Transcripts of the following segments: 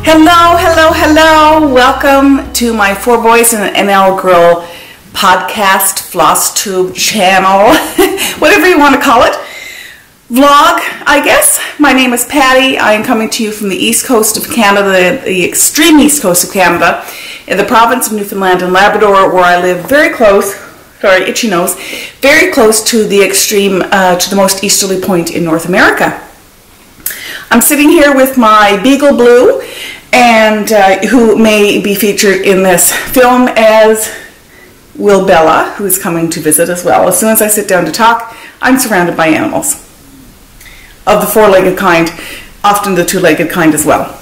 Hello, hello, hello. Welcome to my Fourboysandanlgirl podcast, Flosstube channel, whatever you want to call it. Vlog, I guess. My name is Patty. I am coming to you from the east coast of Canada, the extreme east coast of Canada, in the province of Newfoundland and Labrador, where I live very close, sorry, itchy nose, very close to the extreme, to the most easterly point in North America. I'm sitting here with my Beagle Blue, and who may be featured in this film as will Bella, who is coming to visit as well. As soon as I sit down to talk, I'm surrounded by animals of the four-legged kind, often the two-legged kind as well.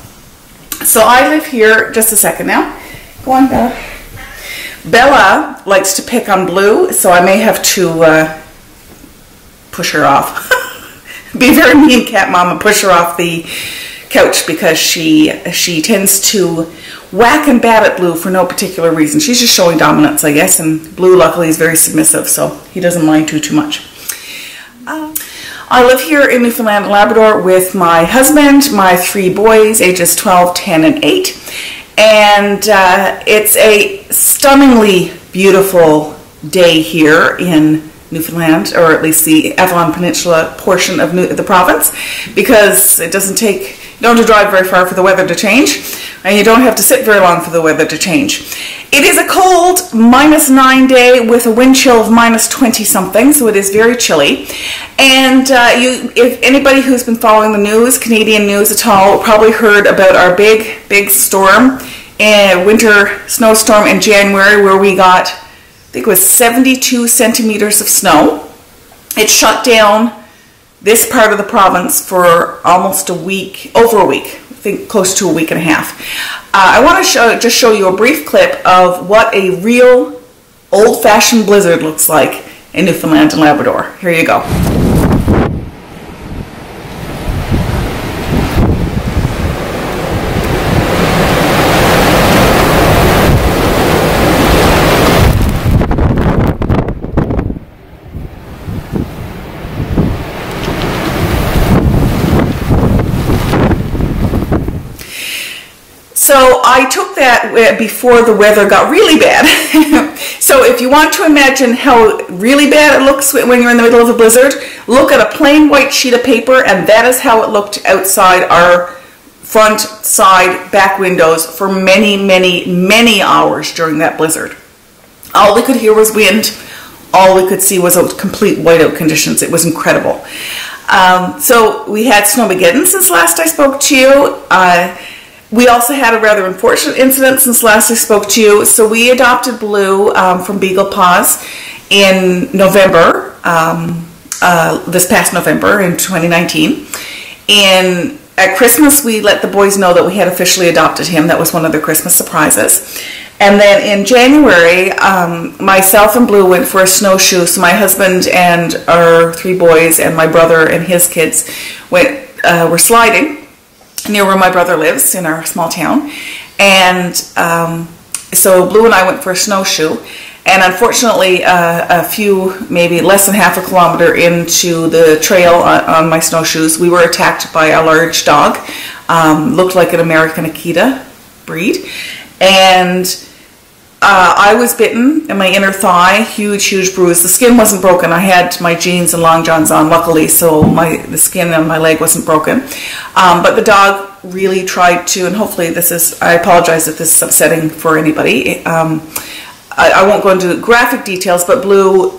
So I live here, just a second now. Go on, Bella. Bella likes to pick on Blue, so I may have to push her off. Be a very mean cat mom and push her off the couch because she tends to whack and bat at Blue for no particular reason. She's just showing dominance, I guess, and Blue luckily is very submissive, so he doesn't mind too much. I live here in Newfoundland and Labrador with my husband, my three boys, ages 12, 10, and 8. And it's a stunningly beautiful day here in Newfoundland, or at least the Avalon Peninsula portion of the province, because it doesn't take, you don't have to drive very far for the weather to change, and you don't have to sit very long for the weather to change. It is a cold -9 day with a wind chill of -20 something, so it is very chilly. And if anybody who's been following the news, Canadian news at all, probably heard about our big storm, winter snowstorm in January, where we got, I think it was 72 centimeters of snow. It shut down this part of the province for almost a week, over a week, I think close to a week and a half. I want to just show you a brief clip of what a real old-fashioned blizzard looks like in Newfoundland and Labrador. Here you go. So I took that before the weather got really bad. So if you want to imagine how really bad it looks when you're in the middle of a blizzard, look at a plain white sheet of paper, and that is how it looked outside our front, side, back windows for many hours during that blizzard. All we could hear was wind. All we could see was complete whiteout conditions. It was incredible. So we had Snowmageddon since last I spoke to you. We also had a rather unfortunate incident since last I spoke to you. So we adopted Blue from Beagle Paws in November, this past November in 2019. And at Christmas, we let the boys know that we had officially adopted him. That was one of their Christmas surprises. And then in January, myself and Blue went for a snowshoe. So my husband and our three boys and my brother and his kids were sliding near where my brother lives in our small town. And so Blue and I went for a snowshoe, and unfortunately a few, maybe less than half a kilometer into the trail on my snowshoes, we were attacked by a large dog. Looked like an American Akita breed, and I was bitten in my inner thigh, huge bruise. The skin wasn't broken. I had my jeans and long johns on, luckily, so the skin on my leg wasn't broken. But the dog really tried to, and hopefully I apologize if this is upsetting for anybody. I won't go into graphic details, but Blue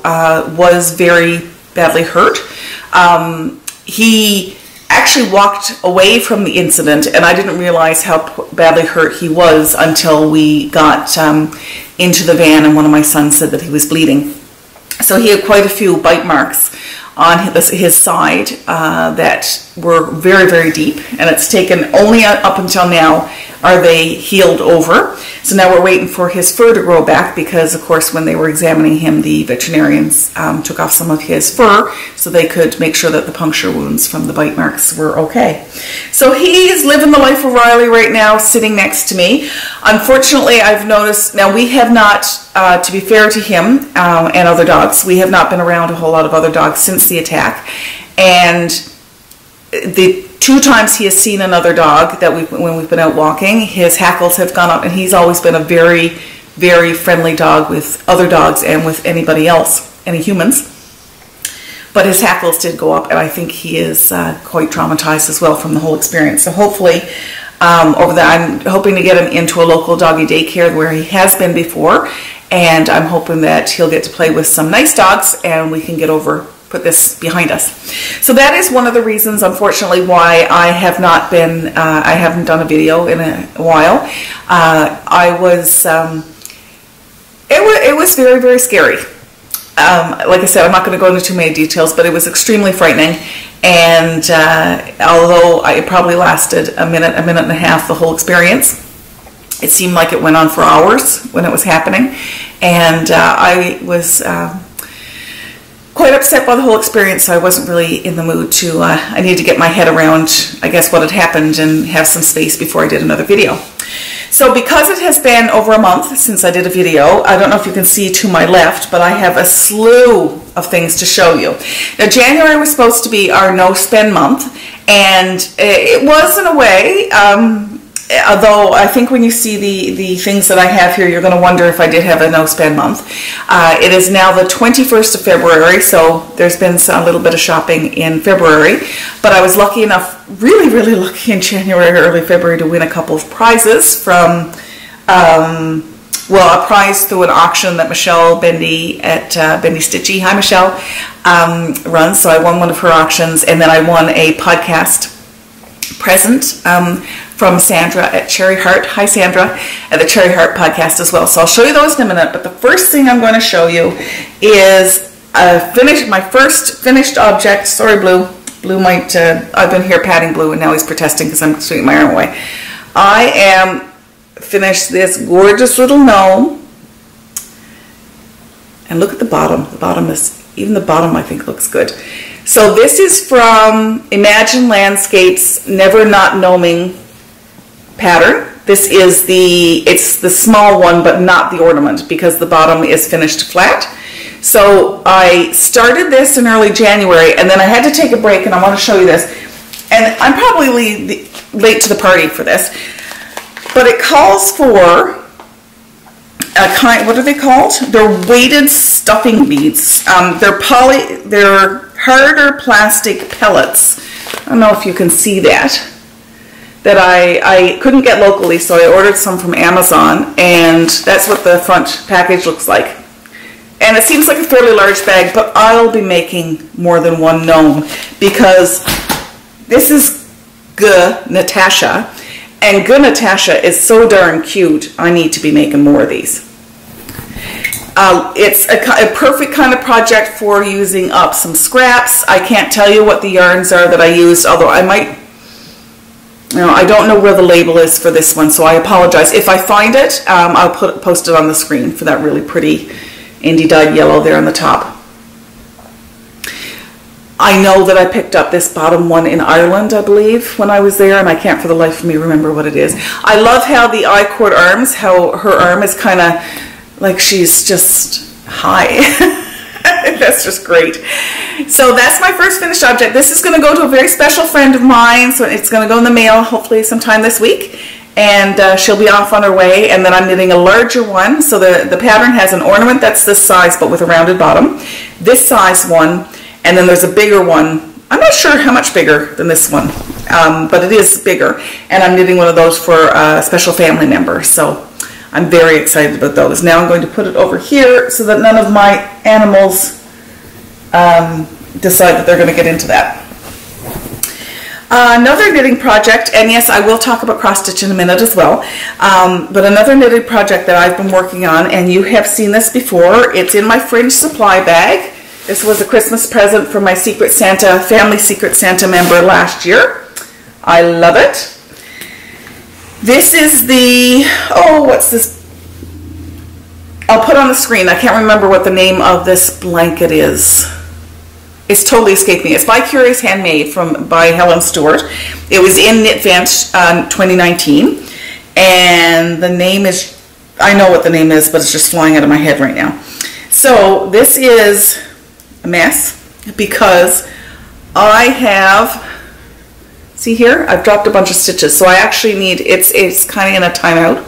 was very badly hurt. He actually walked away from the incident, and I didn't realize how badly hurt he was until we got into the van, and one of my sons said that he was bleeding. So he had quite a few bite marks on his side that were very deep, and it's taken only up until now are they healed over. So now we're waiting for his fur to grow back, because of course when they were examining him, the veterinarians took off some of his fur so they could make sure that the puncture wounds from the bite marks were okay. So he's living the life of Riley right now, sitting next to me. Unfortunately, I've noticed, now we have not, to be fair to him and other dogs, we have not been around a whole lot of other dogs since the attack, and the 2 times he has seen another dog that when we've been out walking. His hackles have gone up, and he's always been a very, very friendly dog with other dogs and with anybody else, any humans. But his hackles did go up, and I think he is quite traumatized as well from the whole experience. So hopefully, over there, I'm hoping to get him into a local doggy daycare where he has been before, and I'm hoping that he'll get to play with some nice dogs, and we can put this behind us. So that is one of the reasons, unfortunately, why I have not been, I haven't done a video in a while. It was very, very scary. Like I said, I'm not going to go into too many details, but it was extremely frightening. And although it probably lasted a minute and a half, the whole experience, it seemed like it went on for hours when it was happening. And I was quite upset by the whole experience, so I wasn't really in the mood to, I needed to get my head around, I guess, what had happened and have some space before I did another video. So because it has been over a month since I did a video, I don't know if you can see to my left, but I have a slew of things to show you. Now, January was supposed to be our no-spend month, and it was in a way, although I think when you see the things that I have here, you're going to wonder if I did have a no-spend month. It is now the 21st of February, so there's been a little bit of shopping in February. But I was lucky enough, really, really lucky in January or early February to win a couple of prizes from, well, a prize through an auction that Michelle Bendy at Bendy Stitchy, hi Michelle, runs. So I won one of her auctions, and then I won a podcast present from Sandra at Cherry Heart. Hi Sandra, at the Cherry Heart podcast as well. So I'll show you those in a minute, but the first thing I'm going to show you is my first finished object. Sorry Blue. Blue might, I've been here patting Blue and now he's protesting because I'm swinging my arm away. I am finished this gorgeous little gnome. And look at the bottom. The bottom is, even the bottom I think looks good. So this is from Imagine Landscapes Never Not Gnoming pattern. This is it's the small one, but not the ornament, because the bottom is finished flat. So I started this in early January, and then I had to take a break, and I want to show you this. And I'm probably late to the party for this, but it calls for a kind, what are they called? They're weighted stuffing beads. They're harder plastic pellets. I don't know if you can see that I couldn't get locally, so I ordered some from Amazon, and that's what the front package looks like. And it seems like a fairly large bag, but I'll be making more than one gnome, because this is Natasha, and Natasha is so darn cute. I need to be making more of these. It's a perfect kind of project for using up some scraps. I can't tell you what the yarns are that I used, although I might, I don't know where the label is for this one, so I apologize. If I find it, I'll post it on the screen for that really pretty Indie dyed yellow there on the top. I know that I picked up this bottom one in Ireland, I believe, when I was there, and I can't for the life of me remember what it is. I love how the I-cord arms, how her arm is kind of like she's just high. That's just great. So that's my first finished object. This is going to go to a very special friend of mine, so it's going to go in the mail hopefully sometime this week. And she'll be off on her way, and then I'm knitting a larger one. So the pattern has an ornament that's this size but with a rounded bottom, this size one, and then there's a bigger one. I'm not sure how much bigger than this one, but it is bigger, and I'm knitting one of those for a special family member, so I'm very excited about those. Now I'm going to put it over here so that none of my animals decide that they're going to get into that. Another knitting project, and yes, I will talk about cross stitch in a minute as well, but another knitting project that I've been working on, and you have seen this before, it's in my fringe supply bag. This was a Christmas present from my Secret Santa, family Secret Santa member last year. I love it. This is the, oh, what's this? I'll put on the screen. I can't remember what the name of this blanket is. It's totally escaped me. It's by Curious Handmade by Helen Stewart. It was in Knit Vent 2019, and the name is, I know what the name is, but it's just flying out of my head right now. So this is a mess because I have See here, I've dropped a bunch of stitches, so I actually need, it's kind of in a timeout.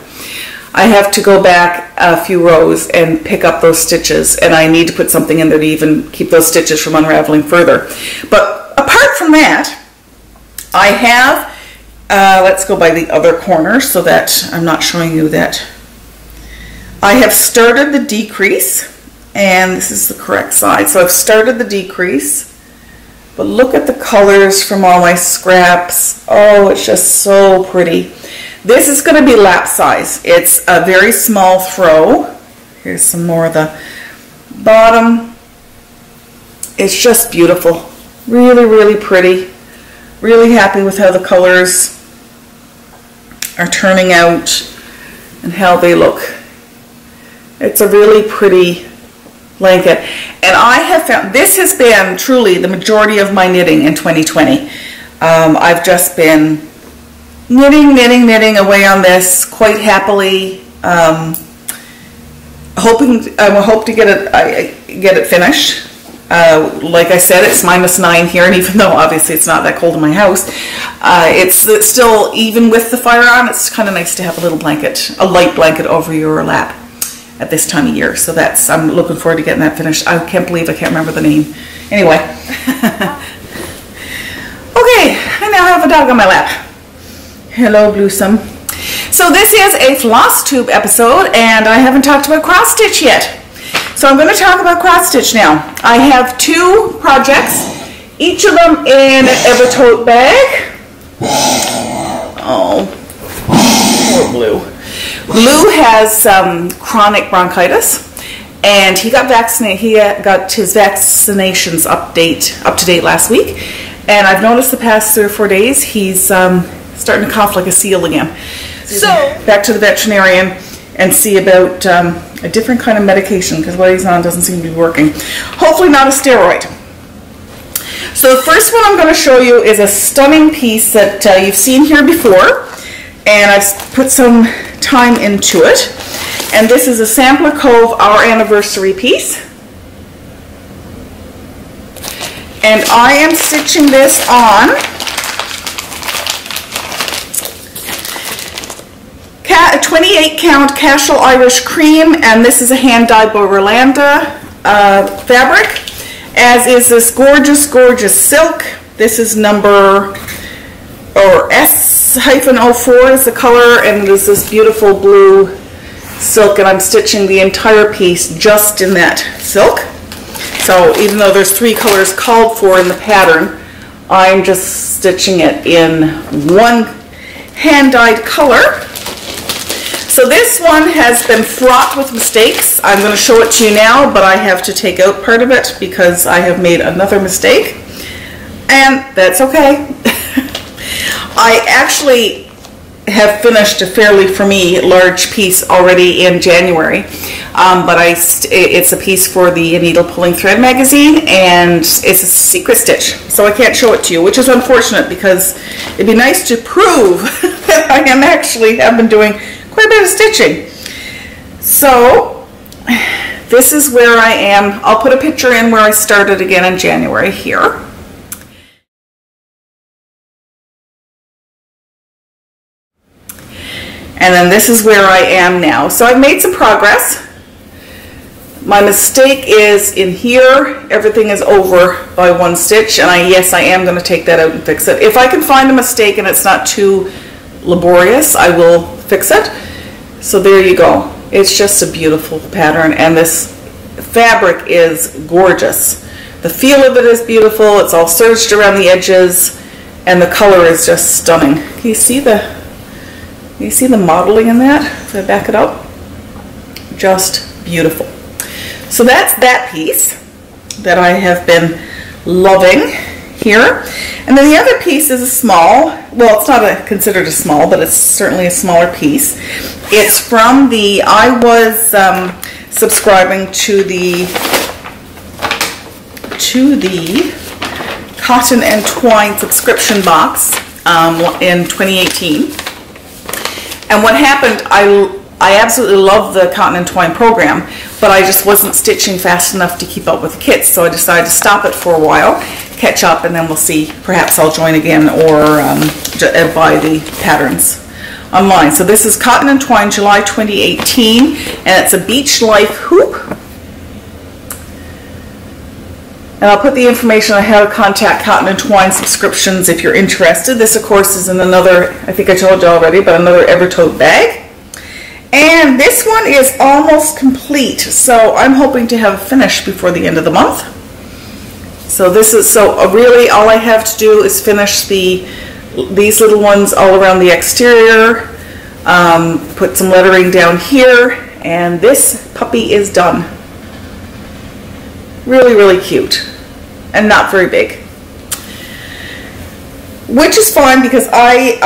I have to go back a few rows and pick up those stitches, and I need to put something in there to even keep those stitches from unraveling further. But apart from that, I have, let's go by the other corner so that I'm not showing you that. I have started the decrease, and this is the correct side. So I've started the decrease, but look at the colors from all my scraps. Oh, it's just so pretty. This is going to be lap size. It's a very small throw. Here's some more of the bottom. It's just beautiful. Really, really pretty. Really happy with how the colors are turning out and how they look. It's a really pretty blanket. And I have found, this has been truly the majority of my knitting in 2020. I've just been knitting away on this quite happily. I hope to get it finished. Like I said, it's -9 here, and even though obviously it's not that cold in my house, it's still, even with the fire on, it's kind of nice to have a little blanket, a light blanket over your lap at this time of year. So that's, I'm looking forward to getting that finished. I can't believe I can't remember the name. Anyway. Okay, I now have a dog on my lap. Hello, Bluesome. So this is a Flosstube episode, and I haven't talked about cross stitch yet. So I'm going to talk about cross stitch now. I have 2 projects, each of them in an Evertote bag. Oh, poor Blue. Blue has chronic bronchitis, and he got vaccinated. He got his vaccinations up to date last week, and I've noticed the past 3 or 4 days he's starting to cough like a seal again. So back to the veterinarian and see about a different kind of medication, because what he's on doesn't seem to be working. Hopefully not a steroid. So the first one I'm going to show you is a stunning piece that you've seen here before, and I've put some time into it. And this is a Sampler Cove Our Anniversary piece. And I am stitching this on 28 count Cashel Irish Cream, and this is a hand dyed Bowerlanda fabric, as is this gorgeous silk. This is number, or S-04 is the color, and there's this beautiful blue silk, and I'm stitching the entire piece just in that silk. So even though there's 3 colors called for in the pattern, I'm just stitching it in one hand dyed color. So this one has been fraught with mistakes. I'm going to show it to you now, but I have to take out part of it because I have made another mistake, and that's okay. I actually have finished a fairly, for me, large piece already in January, but it's a piece for the Needle Pulling Thread magazine, and it's a secret stitch, so I can't show it to you, which is unfortunate because it'd be nice to prove that I have been doing quite a bit of stitching. So this is where I am. I'll put a picture in where I started again in January here. And then this is where I am now. So I've made some progress. My mistake is in here. Everything is over by 1 stitch, and yes, I am going to take that out and fix it. If I can find a mistake and it's not too laborious, I will fix it. So there you go. It's just a beautiful pattern, and this fabric is gorgeous. The feel of it is beautiful. It's all serged around the edges, and the color is just stunning. Can you see the modeling in that? If I back it up, just beautiful. So that's that piece that I have been loving here. And then the other piece is a small, well, it's not considered a small, but it's certainly a smaller piece. It's from the, I was subscribing to the Cotton and Twine subscription box in 2018. And what happened, I absolutely love the Cotton and Twine program. but I just wasn't stitching fast enough to keep up with the kits, so I decided to stop it for a while, catch up, and then we'll see. Perhaps I'll join again or buy the patterns online. So this is Cotton and Twine, July 2018, and it's a Beach Life hoop. And I'll put the information on how to contact Cotton and Twine subscriptions if you're interested. This, of course, is in another, I think I told you already, but another Evertote bag. And this one is almost complete, so I'm hoping to have it finished before the end of the month. So this is, so really all I have to do is finish these little ones all around the exterior, put some lettering down here, and this puppy is done. Really, really cute, and not very big. Which is fine because I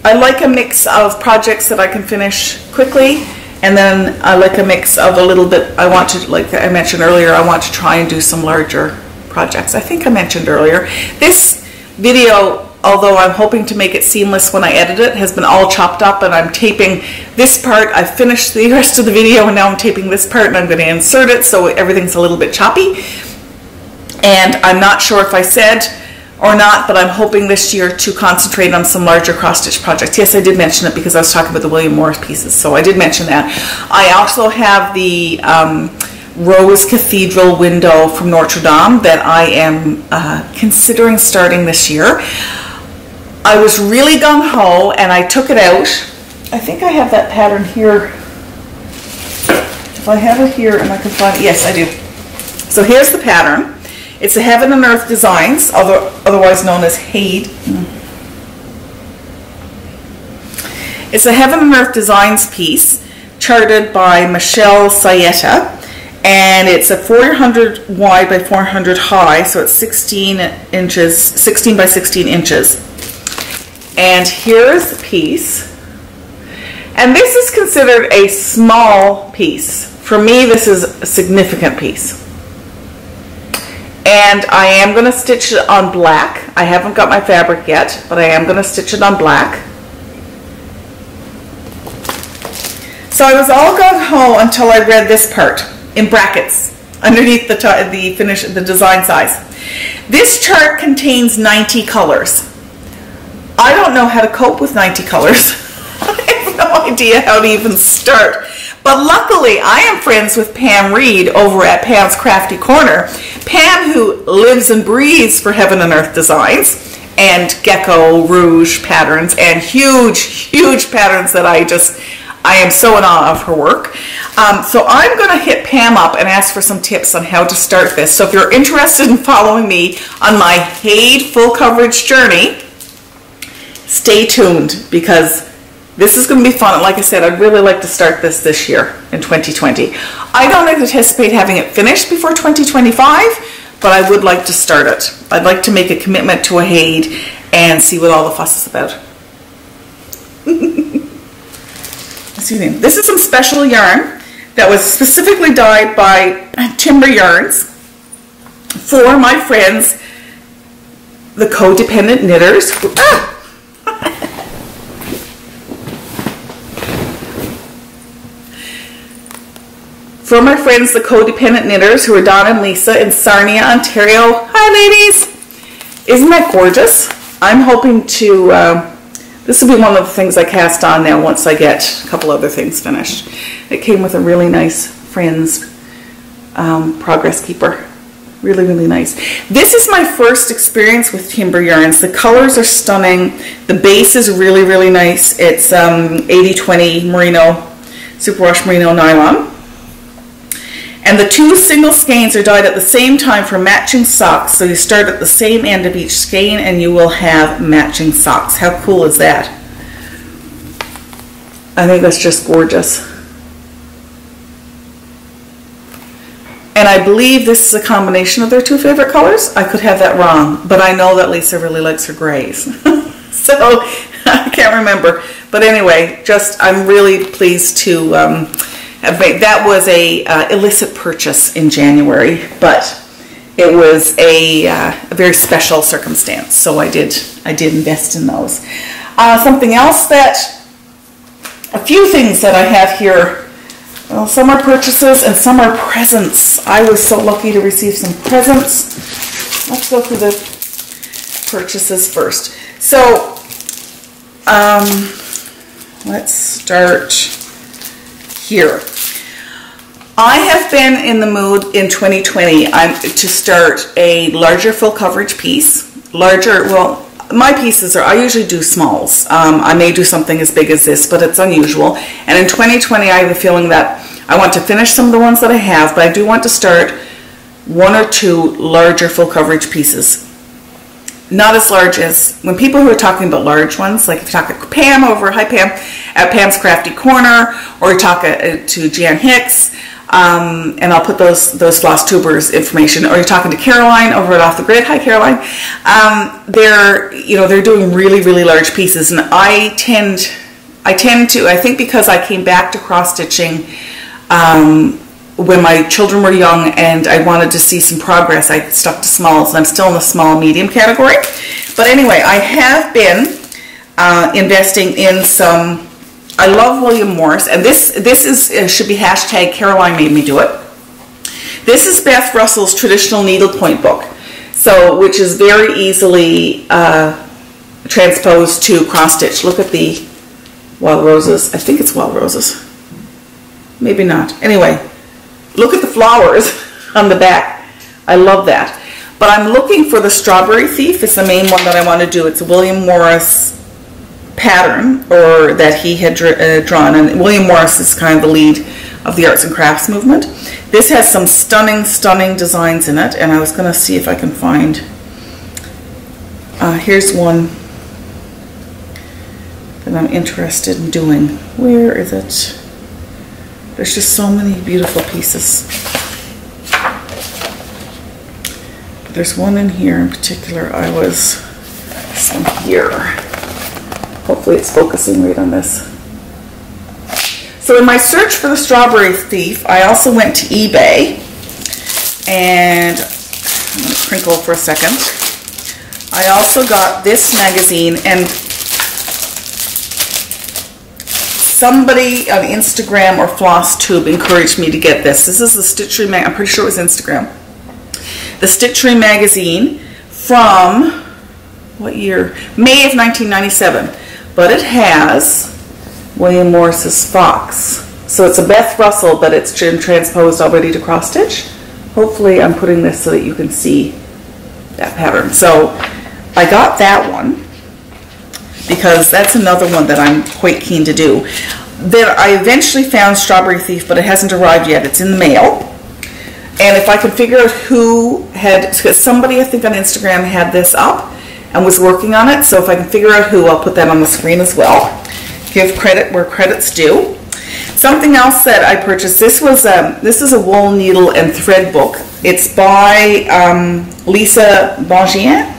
like a mix of projects that I can finish quickly, and then I like a mix of a little bit, I want to, like I mentioned earlier, I want to try and do some larger projects. I think I mentioned earlier. This video, although I'm hoping to make it seamless when I edit it, has been all chopped up, and I'm taping this part. I've finished the rest of the video, and now I'm taping this part, and I'm going to insert it, so everything's a little bit choppy. And I'm not sure if I said or not, but I'm hoping this year to concentrate on some larger cross-stitch projects. Yes, I did mention it because I was talking about the William Morris pieces, so I did mention that. I also have the Rose Cathedral window from Notre Dame that I am considering starting this year. I was really gung-ho and I took it out. I think I have that pattern here. If I have it here and I can find it, yes I do. So here's the pattern. It's a Heaven and Earth Designs, otherwise known as HADE. It's a Heaven and Earth Designs piece, charted by Michelle Sayeta, and it's a 400 wide by 400 high, so it's 16 inches, 16 by 16 inches. And here's the piece, and this is considered a small piece. For me, this is a significant piece. And I am going to stitch it on black. I haven't got my fabric yet, but I am going to stitch it on black. So I was all gung-ho until I read this part in brackets underneath the design size. This chart contains 90 colors. I don't know how to cope with 90 colors. I have no idea how to even start. But luckily, I am friends with Pam Reed over at Pam's Crafty Corner. Pam, who lives and breathes for Heaven and Earth Designs and Gecko Rouge patterns and huge, huge patterns that I am so in awe of her work. So I'm going to hit Pam up and ask for some tips on how to start this. So if you're interested in following me on my HADE full coverage journey, stay tuned because this is going to be fun. Like I said, I'd really like to start this year in 2020. I don't anticipate having it finished before 2025, but I would like to start it. I'd like to make a commitment to a HADE and see what all the fuss is about. Excuse me. This is some special yarn that was specifically dyed by Timber Yarns for my friends, the Codependent Knitters. For my friends, the Codependent Knitters, who are Don and Lisa in Sarnia, Ontario. Hi, ladies! Isn't that gorgeous? I'm hoping to, this will be one of the things I cast on now once I get a couple other things finished. It came with a really nice Friends Progress Keeper. Really, really nice. This is my first experience with Timber Yarns. The colors are stunning. The base is really, really nice. It's 80/20 merino, superwash merino nylon. And the two single skeins are dyed at the same time for matching socks. So you start at the same end of each skein and you will have matching socks. How cool is that? I think that's just gorgeous. And I believe this is a combination of their two favorite colors. I could have that wrong, but I know that Lisa really likes her grays. So I can't remember. But anyway, I'm really pleased to that was a illicit purchase in January, but it was a very special circumstance, so I did invest in those. Something else a few things that I have here Well, some are purchases and some are presents. I was so lucky to receive some presents. Let's go through the purchases first. So, let's start here. I have been in the mood in 2020 to start a larger full coverage piece. Larger, well, my pieces are, I usually do smalls. I may do something as big as this, but it's unusual. And in 2020, I have a feeling that I want to finish some of the ones that I have, but I do want to start 1 or 2 larger full coverage pieces. Not as large as, when people who are talking about large ones, like if you talk to Pam over, hi Pam, at Pam's Crafty Corner, or you talk to Jan Hicks, and I'll put those Flosstubers information, or you're talking to Caroline over at Off the Grid, hi Caroline, they're doing really, really large pieces, and I tend to, I think because I came back to cross-stitching when my children were young and I wanted to see some progress, I stuck to smalls, and I'm still in the small medium category. But anyway, I have been investing in some, I love William Morris, and this is should be hashtag Caroline made me do it. This is Beth Russell's traditional needlepoint book, so which is very easily transposed to cross stitch. Look at the wild roses. I think it's wild roses. Maybe not. Anyway, look at the flowers on the back. I love that. But I'm looking for the Strawberry Thief. It's the main one that I want to do. It's a William Morris pattern, or that he had drawn, and William Morris is kind of the lead of the arts and crafts movement. This has some stunning, stunning designs in it, and I was going to see if I can find, here's one that I'm interested in doing. Where is it? There's just so many beautiful pieces. But there's one in here in particular. This one here. Hopefully it's focusing right on this. So in my search for the Strawberry Thief, I also went to eBay, and I'm going to crinkle for a second. I also got this magazine, and somebody on Instagram or Flosstube encouraged me to get this. This is the Stitchery I'm pretty sure it was Instagram. The Stitchery magazine from, what year? May of 1997. But it has William Morris's Fox. So it's a Beth Russell, but it's transposed already to cross stitch. Hopefully I'm putting this so that you can see that pattern. So I got that one because that's another one that I'm quite keen to do. Then I eventually found Strawberry Thief, but it hasn't arrived yet. It's in the mail. And if I can figure out who had, because somebody I think on Instagram had this up and was working on it, so if I can figure out who, I'll put that on the screen as well. Give credit where credit's due. Something else that I purchased, this is a wool needle and thread book. It's by Lisa Bongin,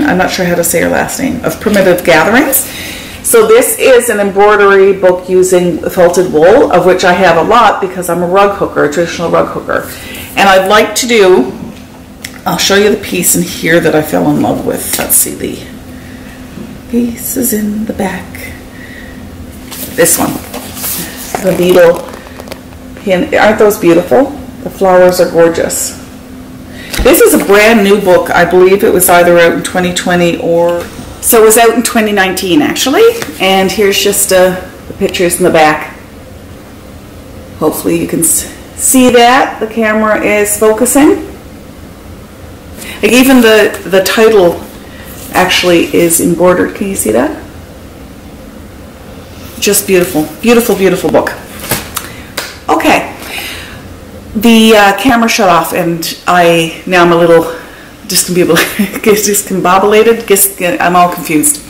I'm not sure how to say her last name, of Primitive Gatherings. So this is an embroidery book using felted wool, of which I have a lot because I'm a rug hooker, a traditional rug hooker. And I'd like to do, I'll show you the piece in here that I fell in love with. Let's see, the piece is in the back. This one, the needle pin. Aren't those beautiful? The flowers are gorgeous. This is a brand new book. I believe it was either out in 2020 or, so it was out in 2019 actually. And here's just the pictures in the back. Hopefully you can see that. The camera is focusing. Like even the title actually is embroidered. Can you see that? Just beautiful, beautiful, beautiful book. Okay, the camera shut off, and now I'm a little discombobulated. I'm all confused.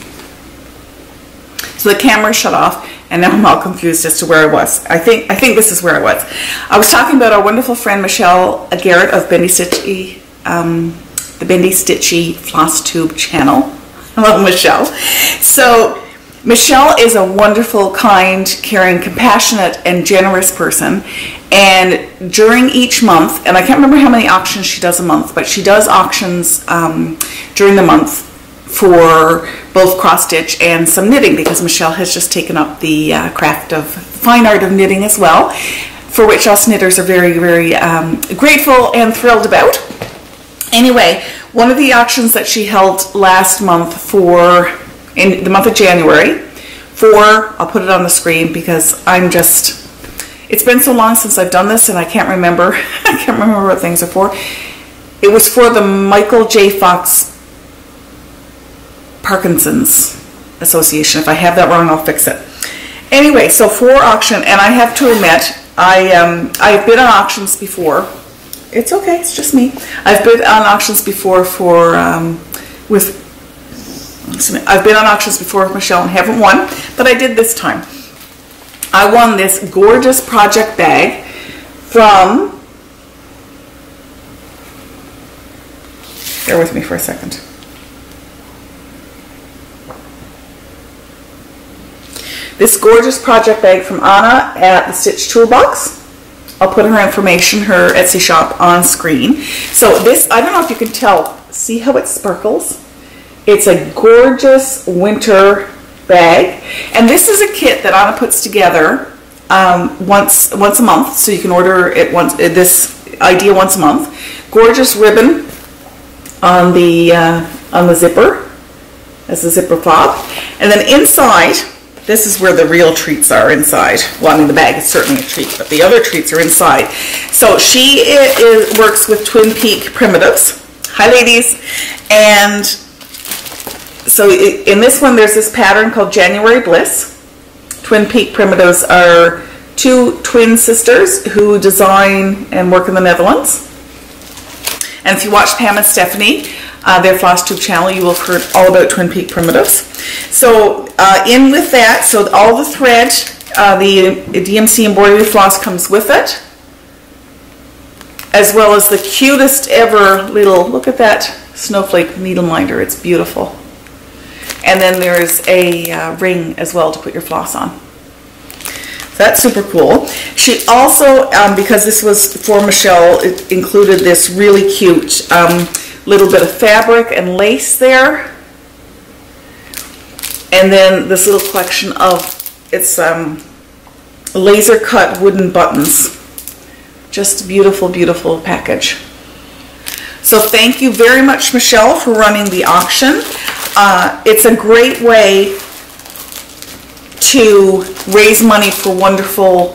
So the camera shut off, and now I'm all confused as to where I was. I think this is where I was. I was talking about our wonderful friend Michelle Garrett of Bendy Stitchy, the Bendy Stitchy Flosstube channel. I love Michelle. So Michelle is a wonderful, kind, caring, compassionate, and generous person. And during each month, and I can't remember how many auctions she does a month, but she does auctions during the month for both cross stitch and some knitting, because Michelle has just taken up the craft of fine art of knitting as well, for which us knitters are very, very grateful and thrilled about. Anyway, one of the auctions that she held last month in the month of January, I'll put it on the screen because it's been so long since I've done this and I can't remember, what things are for. It was for the Michael J. Fox Parkinson's Association. If I have that wrong, I'll fix it. Anyway, so for auction, and I have to admit, I've bid on auctions before. It's okay, it's just me. I've bid on auctions before I've been on auctions before with Michelle and haven't won, but I did this time. I won this gorgeous project bag from, bear with me for a second. This gorgeous project bag from Anna at the Stitch Toolbox. I'll put her information, her Etsy shop, on screen. So this, I don't know if you can tell, see how it sparkles? It's a gorgeous winter bag, and this is a kit that Anna puts together once a month, so you can order it this idea once a month. Gorgeous ribbon on the zipper as the zipper fob, and then inside, this is where the real treats are inside. Well, I mean, the bag is certainly a treat, but the other treats are inside. So she works with Twin Peak Primitives. Hi, ladies. And so in this one, there's this pattern called January Bliss. Twin Peak Primitives are two twin sisters who design and work in the Netherlands. And if you watch Pam and Stephanie, their Flosstube channel, you will have heard all about Twin Peak Primitives. So in with that, so all the thread, the DMC embroidery floss comes with it, as well as the cutest ever little, look at that snowflake needle minder, it's beautiful. And then there's a ring as well to put your floss on. So that's super cool. She also, because this was for Michelle, it included this really cute little bit of fabric and lace there. And then this little collection of, it's laser cut wooden buttons. Just a beautiful, beautiful package. So thank you very much, Michelle, for running the auction. It's a great way to raise money for wonderful,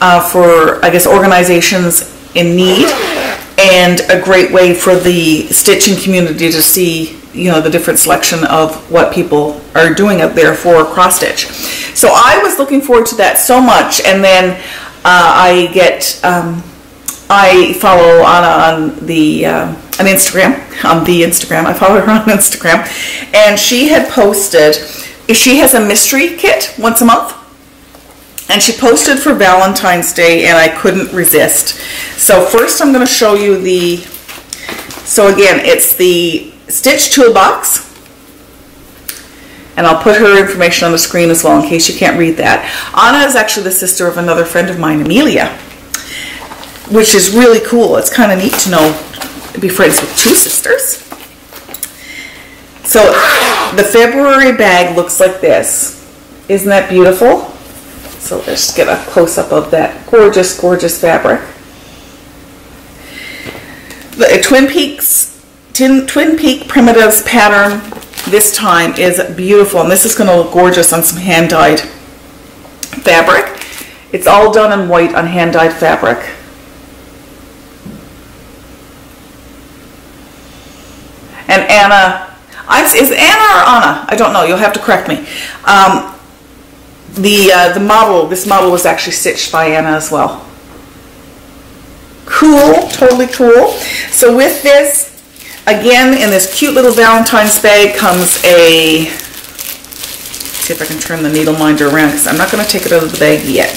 I guess, organizations in need, and a great way for the stitching community to see, you know, the different selection of what people are doing out there for cross stitch. So I was looking forward to that so much, and then I follow Anna on Instagram. I follow her on Instagram, and she had posted, she has a mystery kit once a month, and she posted for Valentine's Day, and I couldn't resist. So first I'm going to show you so again, it's the Stitch Toolbox, and I'll put her information on the screen as well in case you can't read that. Anna is actually the sister of another friend of mine, Amelia, which is really cool. It's kind of neat to be friends with two sisters. So the February bag looks like this. Isn't that beautiful? So let's just get a close-up of that gorgeous, gorgeous fabric. The Twin Peak Primitives pattern this time is beautiful, and this is going to look gorgeous on some hand-dyed fabric. It's all done in white on hand-dyed fabric. And Anna, is Anna or Anna? I don't know. You'll have to correct me. This model was actually stitched by Anna as well. Cool, totally cool. So with this, again, in this cute little Valentine's bag comes a, see if I can turn the needle minder around because I'm not going to take it out of the bag yet.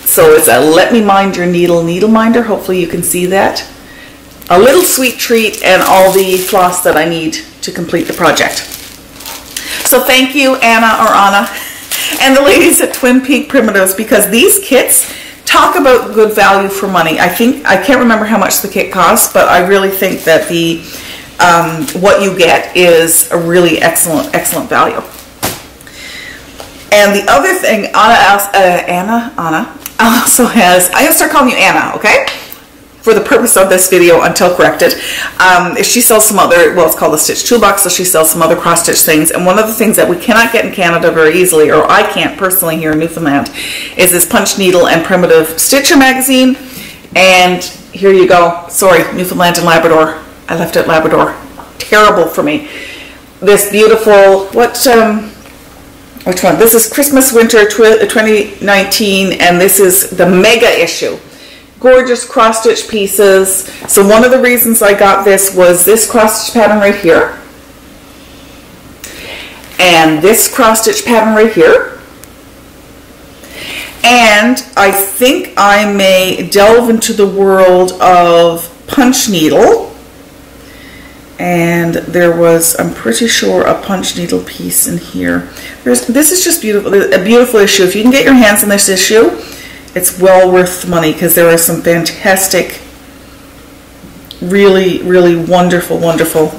So it's a Let Me Mind Your Needle minder. Hopefully you can see that. A little sweet treat and all the floss that I need to complete the project. So thank you, Anna or Anna, and the ladies at Twin Peak Primitives, because these kits talk about good value for money. I can't remember how much the kit costs, but I really think that what you get is a really excellent value. And the other thing, Anna also has, I'm going to start calling you Anna, okay? For the purpose of this video until corrected. She sells some other, well, it's called the Stitch Toolbox, so she sells some other cross stitch things. And one of the things that we cannot get in Canada very easily, or I can't personally here in Newfoundland, is this Punch Needle and Primitive Stitcher magazine. And here you go. Sorry, Newfoundland and Labrador. I left it Labrador. Terrible for me. This beautiful, which one? This is Christmas Winter 2019, and this is the mega issue. Gorgeous cross stitch pieces. So one of the reasons I got this was this cross stitch pattern right here, and this cross stitch pattern right here. And I think I may delve into the world of punch needle. And there was, I'm pretty sure, a punch needle piece in here. This is just beautiful, a beautiful issue. If you can get your hands on this issue, it's well worth the money, because there are some fantastic, really, really wonderful, wonderful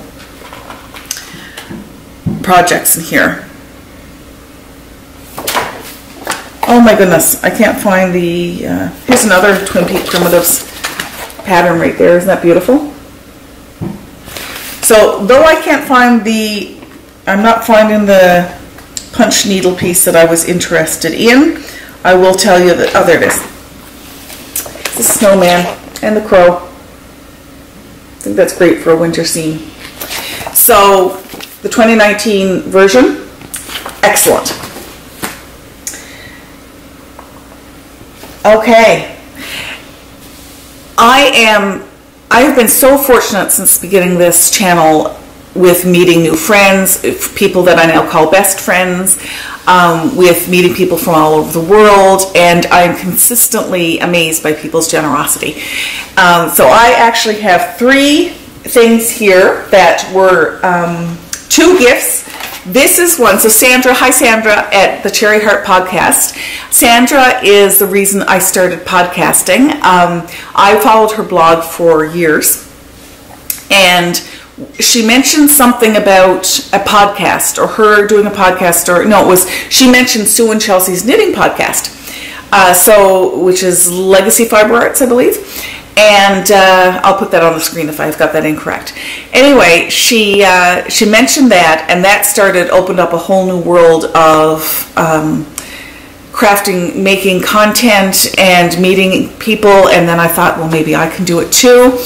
projects in here. Oh my goodness, I can't find the, here's another Twin Peak Primitives pattern right there. Isn't that beautiful? So, though I can't find the, I'm not finding the punch needle piece that I was interested in, I will tell you that, oh, there it is. The snowman and the crow. I think that's great for a winter scene. So, the 2019 version, excellent. Okay. I've been so fortunate since beginning this channel with meeting new friends, people that I now call best friends, with meeting people from all over the world, and I'm consistently amazed by people's generosity. So I actually have 3 things here that were 2 gifts. This is one. So Sandra, hi Sandra at the Cherry Heart Podcast. Sandra is the reason I started podcasting. I followed her blog for years, and she mentioned something about a podcast, or her doing a podcast, or no, it was, she mentioned Sue and Chelsea's knitting podcast, which is Legacy Fiber Arts, I believe. And I'll put that on the screen if I've got that incorrect. Anyway, she mentioned that, and that opened up a whole new world of crafting, making content, and meeting people. And then I thought, well, maybe I can do it too.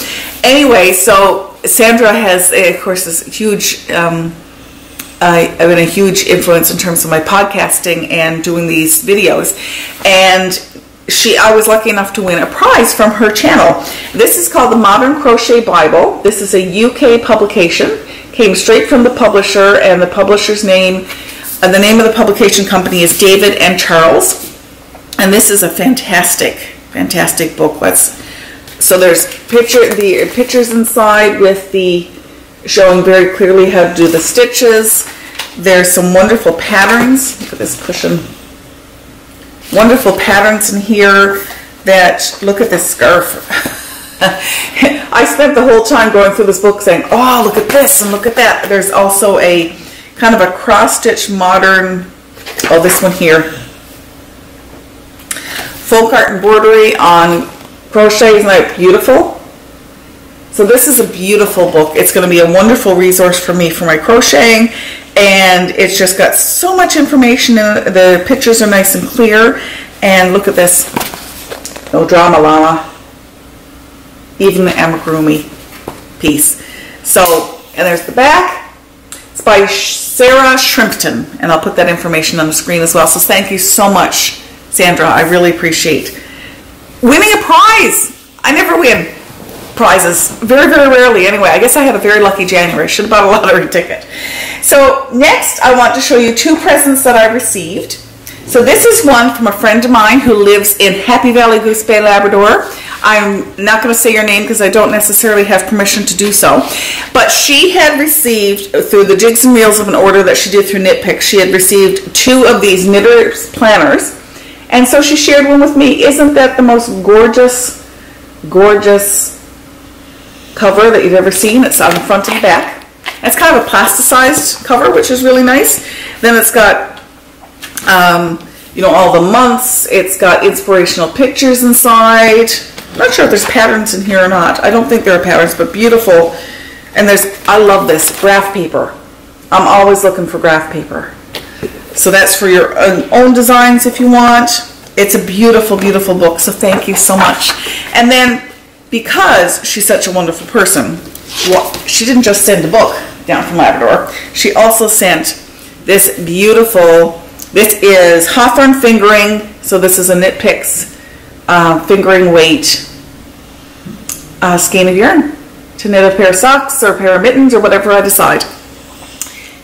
Anyway, so Sandra has, of course, this huge, I've been a huge influence in terms of my podcasting and doing these videos. And I was lucky enough to win a prize from her channel. This is called the Modern Crochet Bible. This is a UK publication. Came straight from the publisher, and the publisher's name, the name of the publication company is David and Charles. And this is a fantastic, fantastic book. So there's pictures inside with showing very clearly how to do the stitches. There's some wonderful patterns. Look at this cushion. Wonderful patterns in here. Look at this scarf. I spent the whole time going through this book saying, oh, look at this and look at that. There's also a kind of a cross-stitch modern, oh, this one here. Folk art embroidery on crochet. Isn't that beautiful? So this is a beautiful book. It's going to be a wonderful resource for me for my crocheting. And it's just got so much information in it. The pictures are nice and clear. And look at this. No drama llama. Even the amigurumi piece. So, and there's the back. It's by Sarah Shrimpton. And I'll put that information on the screen as well. So thank you so much, Sandra. I really appreciate winning a prize. I never win prizes. Very, very rarely anyway. I guess I had a very lucky January. Should have bought a lottery ticket. So next I want to show you 2 presents that I received. So this is one from a friend of mine who lives in Happy Valley Goose Bay, Labrador. I'm not going to say your name because I don't necessarily have permission to do so. But she had received, through the Jigs and Reels of an order that she did through Knit Pick, she had received 2 of these Knitter's planners. And so she shared one with me. Isn't that the most gorgeous, gorgeous cover that you've ever seen? It's on the front and back. It's kind of a plasticized cover, which is really nice. Then it's got You know, all the months. It's got inspirational pictures inside. I'm not sure if there's patterns in here or not. I don't think there are patterns, but beautiful. And I love this, graph paper. I'm always looking for graph paper. So that's for your own designs if you want. It's a beautiful, beautiful book, so thank you so much. And then, because she's such a wonderful person, well, she didn't just send a book down from Labrador. She also sent this beautiful, this is Hawthorne fingering, so this is a Knit Picks fingering weight skein of yarn to knit a pair of socks or a pair of mittens or whatever I decide.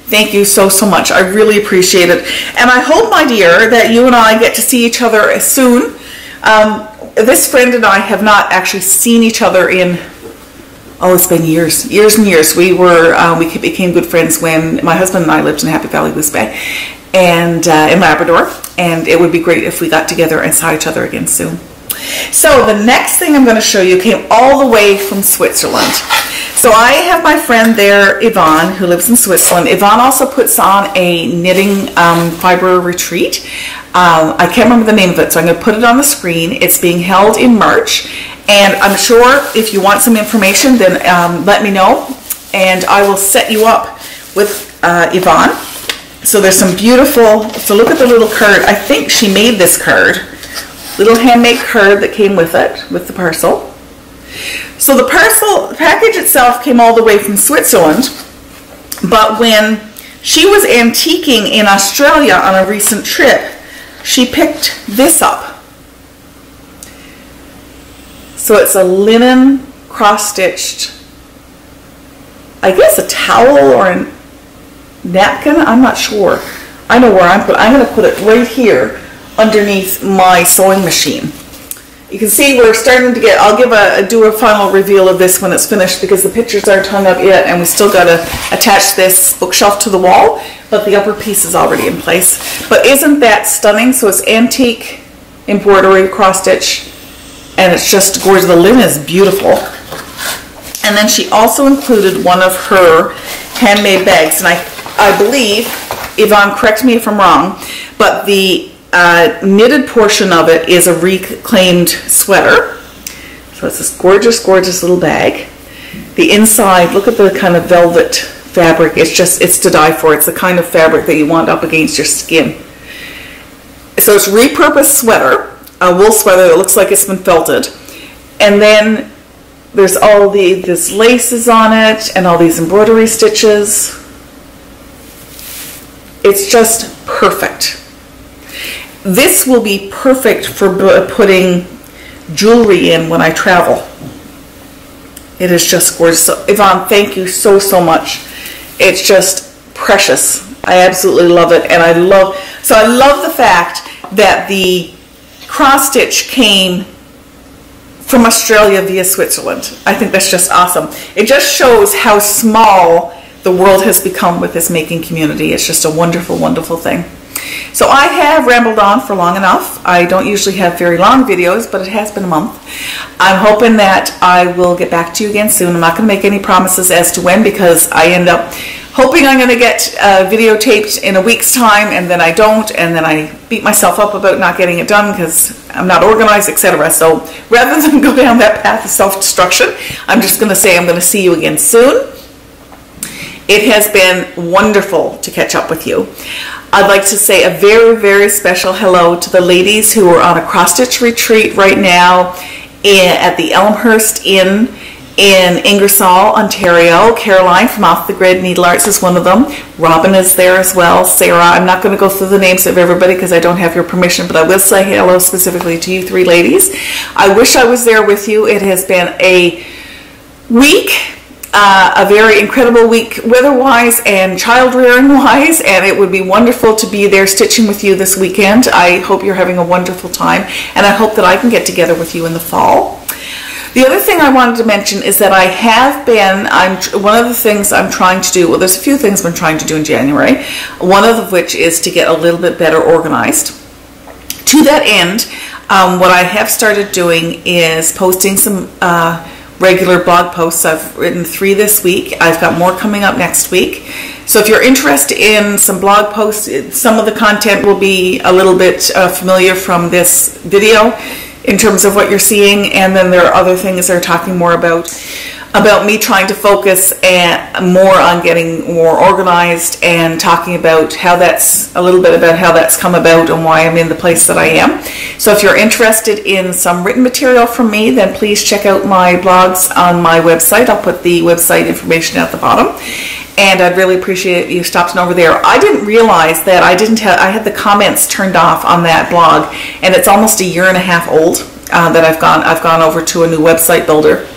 Thank you so, so much. I really appreciate it. And I hope, my dear, that you and I get to see each other soon. This friend and I have not actually seen each other in, oh, it's been years and years. We became good friends when my husband and I lived in Happy Valley, Goose Bay, and in Labrador. And it would be great if we got together and saw each other again soon. So the next thing I'm going to show you came all the way from Switzerland. So I have my friend there, Yvonne, who lives in Switzerland. Yvonne also puts on a knitting fiber retreat. I can't remember the name of it, so I'm going to put it on the screen. It's being held in March, and I'm sure if you want some information, then let me know, and I will set you up with Yvonne. So there's some beautiful, so look at the little card. I think she made this card. Little handmade card that came with it, with the parcel. So the package itself came all the way from Switzerland, but when she was antiquing in Australia on a recent trip, she picked this up. So it's a linen cross-stitched, I guess a towel or a napkin, I'm not sure. I know where I'm going to put it right here underneath my sewing machine. You can see we're starting to get, I'll do a final reveal of this when it's finished because the pictures aren't hung up yet and we still got to attach this bookshelf to the wall, but the upper piece is already in place. But isn't that stunning? So it's antique embroidery, cross stitch, and it's just gorgeous. The linen is beautiful. And then she also included one of her handmade bags, and I believe, Yvonne, correct me if I'm wrong, but the knitted portion of it is a reclaimed sweater. So it's this gorgeous, gorgeous little bag. The inside, look at the kind of velvet fabric. It's to die for. It's the kind of fabric that you want up against your skin. So it's repurposed sweater, a wool sweater that looks like it's been felted. And then there's all these laces on it and all these embroidery stitches. It's just perfect. This will be perfect for putting jewelry in when I travel. It is just gorgeous. So, Yvonne, thank you so, so much. It's just precious. I absolutely love it. And I love the fact that the cross stitch came from Australia via Switzerland. I think that's just awesome. It just shows how small the world has become with this making community. It's just a wonderful, wonderful thing. So I have rambled on for long enough. I don't usually have very long videos, but it has been a month. I'm hoping that I will get back to you again soon. I'm not going to make any promises as to when, because I end up hoping I'm going to get videotaped in a week's time, and then I don't, and then I beat myself up about not getting it done because I'm not organized, etc. So rather than go down that path of self-destruction, I'm just going to say I'm going to see you again soon. It has been wonderful to catch up with you. I'd like to say a very, very special hello to the ladies who are on a cross-stitch retreat right now at the Elmhurst Inn in Ingersoll, Ontario. Caroline from Off the Grid Needle Arts is one of them. Robin is there as well. Sarah. I'm not going to go through the names of everybody because I don't have your permission, but I will say hello specifically to you three ladies. I wish I was there with you. It has been a week. A very incredible week weather-wise and child-rearing-wise, and it would be wonderful to be there stitching with you this weekend. I hope you're having a wonderful time, and I hope that I can get together with you in the fall. The other thing I wanted to mention is that I have been, one of the things I'm trying to do, well, there's a few things I'm trying to do in January, one of which is to get a little bit better organized. To that end, what I have started doing is posting some regular blog posts. I've written 3 this week. I've got more coming up next week. So if you're interested in some blog posts, some of the content will be a little bit familiar from this video in terms of what you're seeing, and then there are other things that are talking more about me trying to focus more on getting more organized and talking about a little bit about how that's come about and why I'm in the place that I am. So if you're interested in some written material from me, then please check out my blogs on my website. I'll put the website information at the bottom. And I'd really appreciate you stopping over there. I didn't realize that I had the comments turned off on that blog, and it's almost a year and a half old that I've gone over to a new website builder.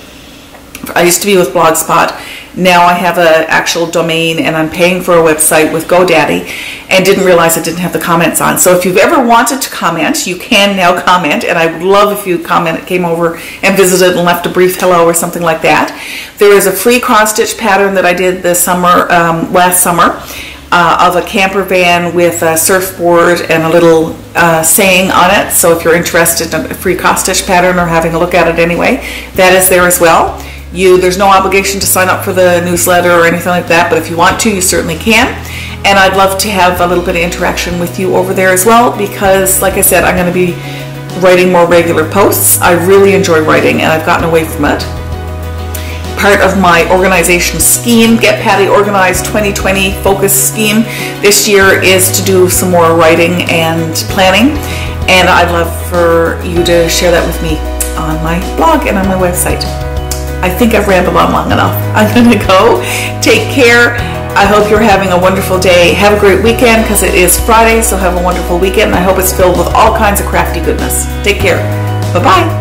I used to be with Blogspot. Now I have an actual domain, and I'm paying for a website with GoDaddy, and didn't realize I didn't have the comments on. So if you've ever wanted to comment, you can now comment, and I would love if you came over and visited and left a brief hello or something like that. There is a free cross-stitch pattern that I did this summer, last summer, of a camper van with a surfboard and a little saying on it. So if you're interested in a free cross-stitch pattern or having a look at it anyway, that is there as well. There's no obligation to sign up for the newsletter or anything like that, but if you want to, you certainly can. And I'd love to have a little bit of interaction with you over there as well, because like I said, I'm going to be writing more regular posts. I really enjoy writing, and I've gotten away from it. Part of my organization scheme, Get Patty Organized 2020 focus scheme this year, is to do some more writing and planning, and I'd love for you to share that with me on my blog and on my website. I think I've rambled on long enough. I'm going to go. Take care. I hope you're having a wonderful day. Have a great weekend, because it is Friday, so have a wonderful weekend. I hope it's filled with all kinds of crafty goodness. Take care. Bye-bye.